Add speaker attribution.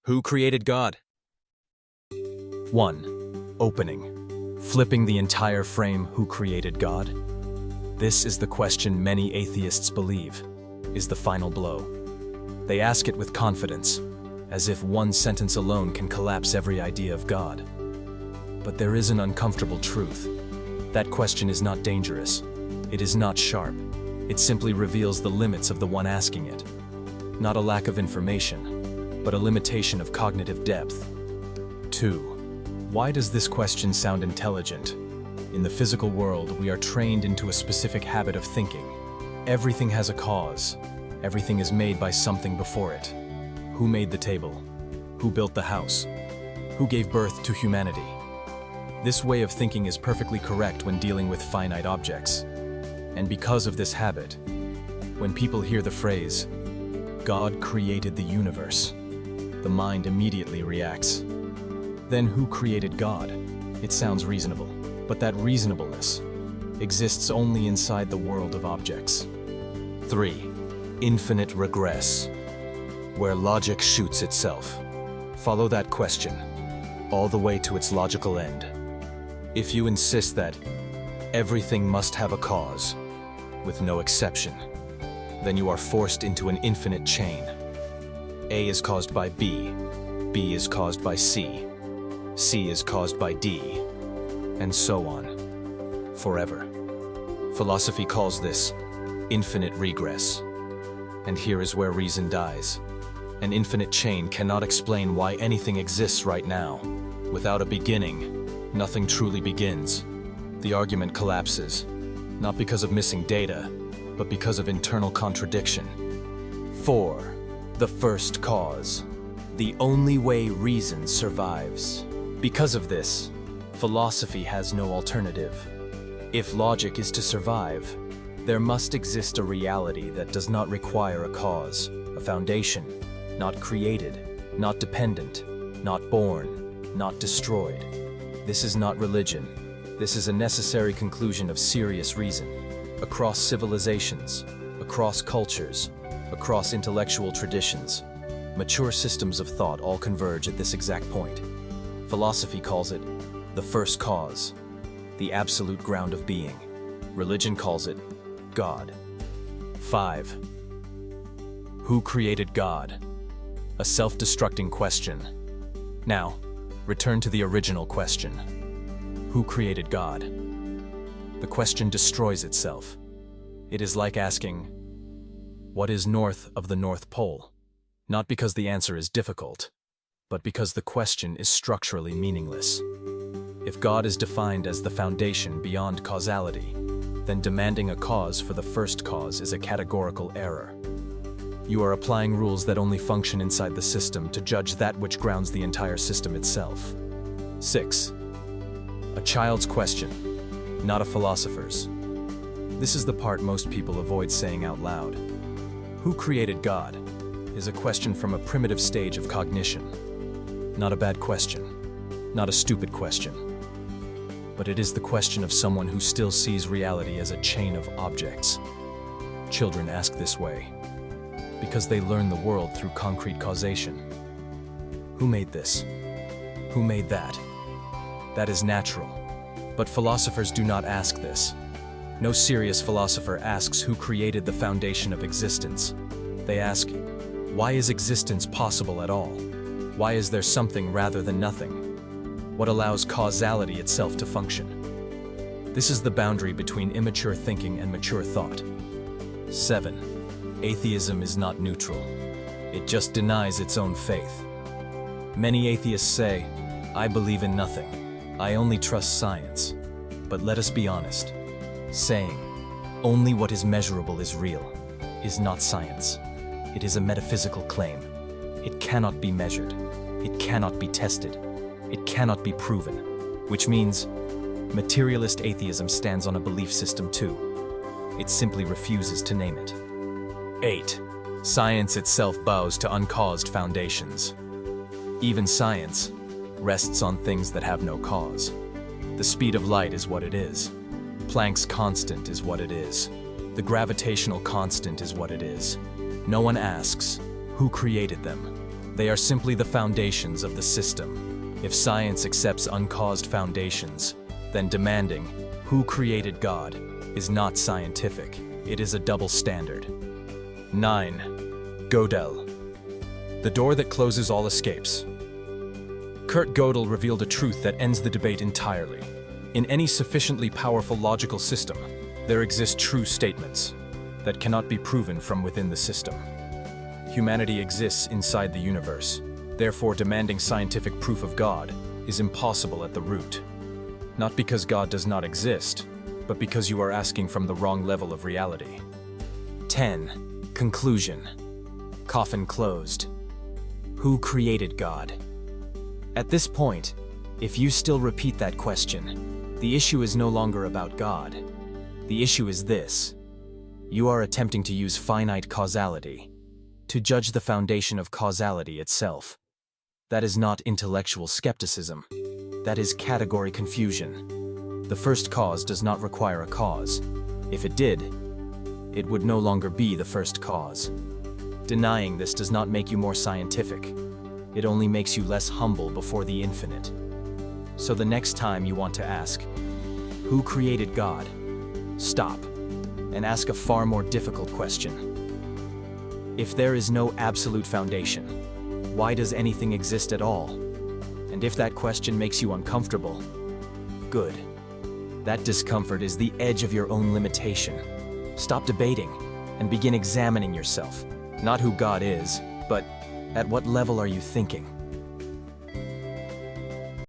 Speaker 1: Who created God? 1. Opening. Flipping the entire frame, who created God? This is the question many atheists believe is the final blow. They ask it with confidence, as if one sentence alone can collapse every idea of God. But there is an uncomfortable truth. That question is not dangerous. It is not sharp. It simply reveals the limits of the one asking it. Not a lack of information, but a limitation of cognitive depth. 2. Why does this question sound intelligent? In the physical world, we are trained into a specific habit of thinking. Everything has a cause. Everything is made by something before it. Who made the table? Who built the house? Who gave birth to humanity? This way of thinking is perfectly correct when dealing with finite objects. And because of this habit, when people hear the phrase, God created the universe, the mind immediately reacts. Then who created God? It sounds reasonable, but that reasonableness exists only inside the world of objects. 3. Infinite regress. Where logic shoots itself. Follow that question, all the way to its logical end. If you insist that everything must have a cause, with no exception, then you are forced into an infinite chain. A is caused by B, B is caused by C, C is caused by D, and so on, forever. Philosophy calls this infinite regress. And here is where reason dies. An infinite chain cannot explain why anything exists right now. Without a beginning, nothing truly begins. The argument collapses, not because of missing data, but because of internal contradiction. 4. The first cause. The only way reason survives. Because of this, philosophy has no alternative. If logic is to survive, there must exist a reality that does not require a cause, a foundation, not created, not dependent, not born, not destroyed. This is not religion. This is a necessary conclusion of serious reason. Across civilizations, across cultures, across intellectual traditions, mature systems of thought all converge at this exact point. Philosophy calls it the first cause, the absolute ground of being. Religion calls it God. 5. Who created God? A self-destructing question. Now, return to the original question. Who created God? The question destroys itself. It is like asking, what is north of the North Pole? Not because the answer is difficult, but because the question is structurally meaningless. If God is defined as the foundation beyond causality, then demanding a cause for the first cause is a categorical error. You are applying rules that only function inside the system to judge that which grounds the entire system itself. 6. A child's question, not a philosopher's. This is the part most people avoid saying out loud. Who created God is a question from a primitive stage of cognition. Not a bad question, not a stupid question, but it is the question of someone who still sees reality as a chain of objects. Children ask this way because they learn the world through concrete causation. Who made this? Who made that? That is natural. But philosophers do not ask this. No serious philosopher asks who created the foundation of existence. They ask, why is existence possible at all? Why is there something rather than nothing? What allows causality itself to function? This is the boundary between immature thinking and mature thought. 7. Atheism is not neutral. It just denies its own faith. Many atheists say, I believe in nothing. I only trust science. But let us be honest. Saying, only what is measurable is real, is not science. It is a metaphysical claim. It cannot be measured. It cannot be tested. It cannot be proven. Which means, materialist atheism stands on a belief system too. It simply refuses to name it. 8. Science itself bows to uncaused foundations. Even science rests on things that have no cause. The speed of light is what it is. Planck's constant is what it is. The gravitational constant is what it is. No one asks, who created them? They are simply the foundations of the system. If science accepts uncaused foundations, then demanding, "Who created God?" is not scientific. It is a double standard. 9. Gödel. The door that closes all escapes. Kurt Gödel revealed a truth that ends the debate entirely. In any sufficiently powerful logical system, there exist true statements that cannot be proven from within the system. Humanity exists inside the universe. Therefore, demanding scientific proof of God is impossible at the root. Not because God does not exist, but because you are asking from the wrong level of reality. 10. Conclusion. Coffin closed. Who created God? At this point, if you still repeat that question, the issue is no longer about God. The issue is this: you are attempting to use finite causality to judge the foundation of causality itself. That is not intellectual skepticism. That is category confusion. The first cause does not require a cause. If it did, it would no longer be the first cause. Denying this does not make you more scientific. It only makes you less humble before the infinite. So the next time you want to ask, "Who created God?" stop and ask a far more difficult question. If there is no absolute foundation, why does anything exist at all? And if that question makes you uncomfortable, good. That discomfort is the edge of your own limitation. Stop debating and begin examining yourself. Not who God is, but at what level are you thinking?